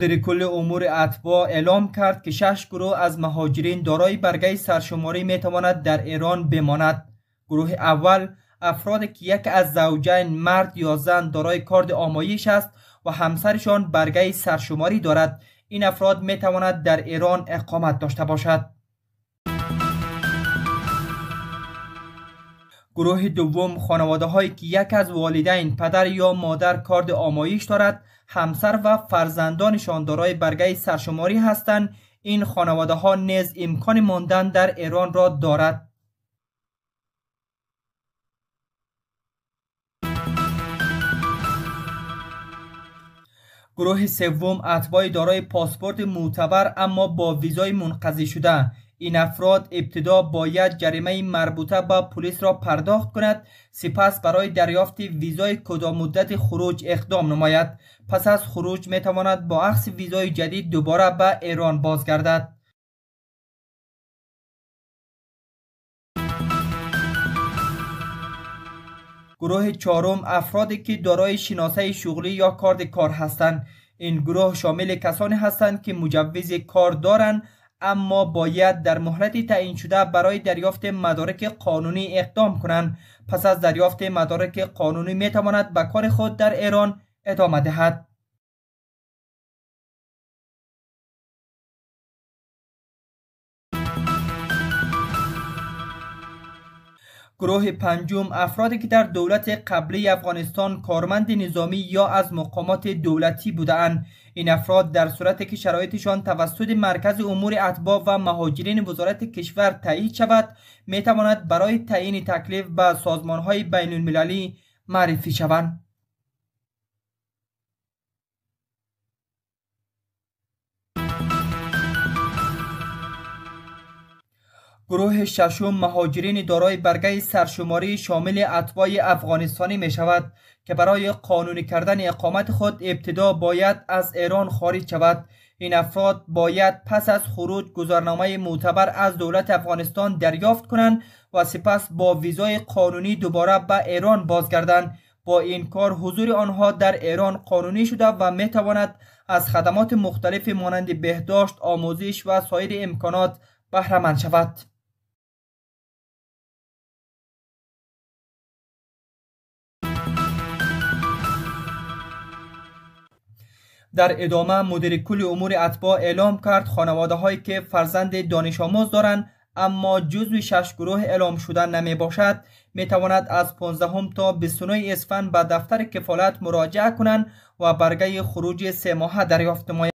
مدیر کل امور اتباع اعلام کرد که 6 گروه از مهاجرین دارای برگه سرشماری میتواند در ایران بماند. گروه اول افرادی که یک از زوجین مرد یا زن دارای کارت آمایش است و همسرشان برگه سرشماری دارد. این افراد میتواند در ایران اقامت داشته باشد. گروه دوم خانواده هایی که یک از والدین پدر یا مادر کارت آمایش دارد، همسر و فرزندانشان دارای برگه سرشماری هستند. این خانواده ها نیز امکان ماندن در ایران را دارد. گروه سوم اتباع دارای پاسپورت معتبر اما با ویزای منقضی شده. این افراد ابتدا باید جریمه مربوطه به پلیس را پرداخت کند، سپس برای دریافت ویزای کدام مدت خروج اقدام نماید. پس از خروج می تواند با اخذ ویزای جدید دوباره به ایران بازگردد. گروه چهارم افرادی که دارای شناسه شغلی یا کارت کار هستند. این گروه شامل کسانی هستند که مجوز کار دارند اما باید در مهلت تعیین شده برای دریافت مدارک قانونی اقدام کنند. پس از دریافت مدارک قانونی می تواند به کار خود در ایران ادامه دهد. گروه پنجم افرادی که در دولت قبلی افغانستان کارمند نظامی یا از مقامات دولتی بودند. این افراد در صورتی که شرایطشان توسط مرکز امور اتباع و مهاجرین وزارت کشور تایید شود می تواند برای تعیین تکلیف به سازمان‌های بین المللی معرفی شوند. گروه ششم مهاجرین دارای برگه سرشماری شامل اتباع افغانستانی می شود که برای قانونی کردن اقامت خود ابتدا باید از ایران خارج شود. این افراد باید پس از خروج گذرنامه معتبر از دولت افغانستان دریافت کنند و سپس با ویزای قانونی دوباره به ایران بازگردند. با این کار حضور آنها در ایران قانونی شده و می تواند از خدمات مختلف مانند بهداشت، آموزش و سایر امکانات بهره مند شود. در ادامه مدیر کل امور اتباع اعلام کرد خانواده هایی که فرزند دانش آموز دارند اما جزو 6 گروه اعلام شده نمی باشد می تواند از 15 تا 29 اسفند به دفتر کفالت مراجعه کنند و برگه خروج 3 ماهه دریافت نمایند.